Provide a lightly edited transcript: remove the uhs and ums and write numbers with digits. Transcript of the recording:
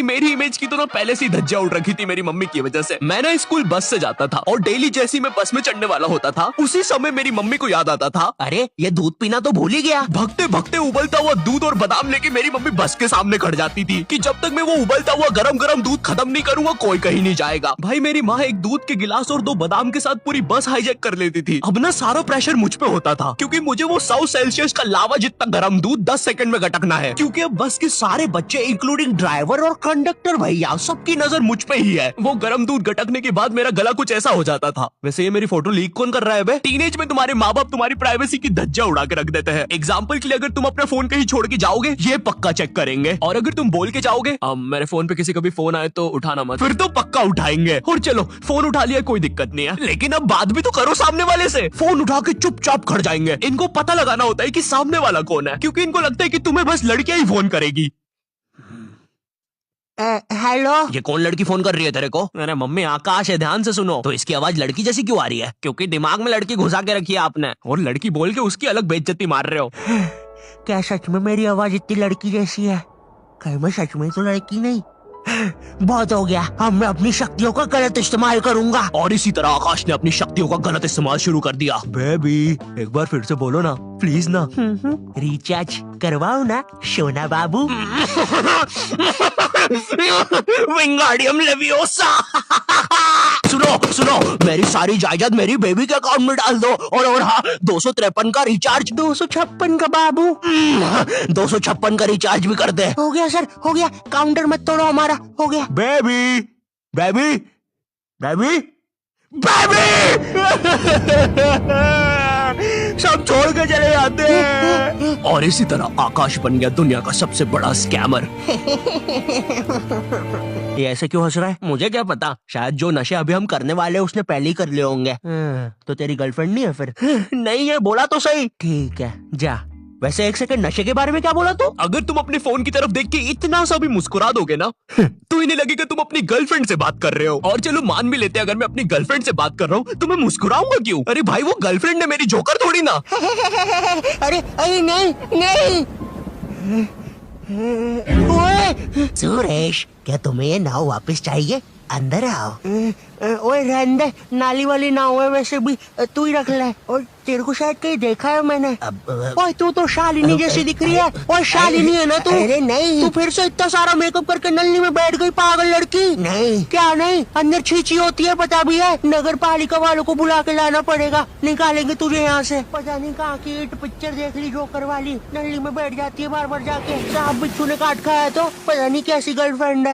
मेरी इमेज की तो ना पहले से ही धज्जियां उड़ रखी थी मेरी मम्मी की वजह से। मैं ना स्कूल बस से जाता था और डेली जैसी मैं बस में चढ़ने वाला होता था उसी समय मेरी मम्मी को याद आता था, अरे ये दूध पीना तो भूल ही गया। भगते भगते उबलता हुआ दूध और बादाम लेके मेरी मम्मी बस के सामने खड़ जाती थी कि जब तक मैं वो उबलता हुआ गरम गरम दूध खत्म नहीं करूंगा कोई कहीं नहीं जाएगा। भाई मेरी माँ एक दूध के गिलास और 2 बादाम के साथ पूरी बस हाईजैक कर लेती थी। अब ना सारा प्रेशर मुझ पे होता था क्योंकि मुझे वो 100 सेल्सियस का लावा जितना गरम दूध 10 सेकंड में गटकना है, क्योंकि अब बस के सारे बच्चे इंक्लूडिंग ड्राइवर और कंडक्टर भैया सबकी नजर मुझ पे ही है। वो गरम दूध गटकने के बाद मेरा गला कुछ ऐसा हो जाता था। वैसे ये मेरी फोटो लीक कौन कर रहा है बे? टीनेज में तुम्हारे माँ बाप तुम्हारी प्राइवेसी की धज्जियां उड़ा के रख देते हैं। एग्जाम्पल के लिए अगर तुम अपने फोन कहीं छोड़ के जाओगे ये पक्का चेक करेंगे, और अगर तुम बोल के जाओगे मेरे फोन पे किसी का भी फोन आए तो उठाना मत, फिर तो पक्का उठाएंगे। और चलो फोन उठा लिया कोई दिक्कत नहीं है, लेकिन अब बात भी तो करो सामने वाले से। फोन उठा के चुपचाप खड़ जाएंगे। इनको पता लगाना होता है कि सामने वाला कौन है, क्योंकि इनको लगता है कि तुम्हें बस लड़कियां ही फोन करेगी। हेलो, ये कौन लड़की फोन कर रही है तेरे को? अरे मम्मी आकाश है, ध्यान से सुनो। तो इसकी आवाज लड़की जैसी क्यों आ रही है? क्योंकि दिमाग में लड़की घुसा के रखी है आपने, और लड़की बोल के उसकी अलग बेइज्जती मार रहे हो। क्या सच में मेरी आवाज इतनी लड़की जैसी है? कहीं मैं सच में तो लड़की नहीं? बहुत हो गया, अब मैं अपनी शक्तियों का गलत इस्तेमाल करूंगा। और इसी तरह आकाश ने अपनी शक्तियों का गलत इस्तेमाल शुरू कर दिया। बेबी एक बार फिर से बोलो ना प्लीज ना। रिचार्ज करवाओ ना सोना बाबू। विंगाडियम लेवियोसा। सुनो सुनो, मेरी सारी जायदाद मेरी बेबी के अकाउंट में डाल दो, और हाँ 253 का रिचार्ज। 256 का बाबू। 256 का रिचार्ज भी कर दे। हो गया सर, हो गया। काउंटर मत तोड़ो हमारा, हो गया। Baby baby baby baby. सब छोड़ के चले जाते हैं। और इसी तरह आकाश बन गया दुनिया का सबसे बड़ा स्कैमर। ये ऐसे क्यों हंस रहा है? मुझे क्या पता, शायद जो नशे अभी हम करने वाले हैं उसने पहले ही कर लिए होंगे। तो तेरी गर्लफ्रेंड नहीं है फिर? नहीं है, बोला तो सही। ठीक है जा। वैसे एक सेकंड, नशे के बारे में क्या बोला तू? अगर तुम अपने फोन की तरफ देख के इतना सा भी मुस्कुरा दोगे ना तो इन्हें लगेगा तुम अपनी गर्लफ्रेंड से बात कर रहे हो। और चलो मान भी लेते हैं अगर मैं अपनी गर्लफ्रेंड से बात कर रहा हूँ तो मैं मुस्कुराऊंगा क्यों? अरे भाई वो गर्लफ्रेंड है मेरी, जोकर थोड़ी ना। अरे अरे नहीं नहीं। ओए सुरेश, क्या तुम्हें ये नाव वापस चाहिए? अंदर आओ। ओए रहने दे, नाली वाली नाव है वैसे भी, तू ही रख ले। और तेरे को शायद कहीं देखा है मैंने। ओए तू तो शालिनी जैसी दिख रही है। ओए शालिनी है ना तू? अरे नहीं, तू फिर से इतना सारा मेकअप करके नल्ली में बैठ गई पागल लड़की। नहीं क्या नहीं, अंदर छींची होती है पता भी है। नगर पालिका वालों को बुला के लाना पड़ेगा, निकालेंगे तुझे यहाँ से। पता नहीं कहाँ की हिट पिक्चर देख ली जोकर वाली, नल्ली में बैठ जाती है बार बार जाके। सांप बिच्छू ने काट खाया तो पता नहीं कैसी गर्लफ्रेंड है।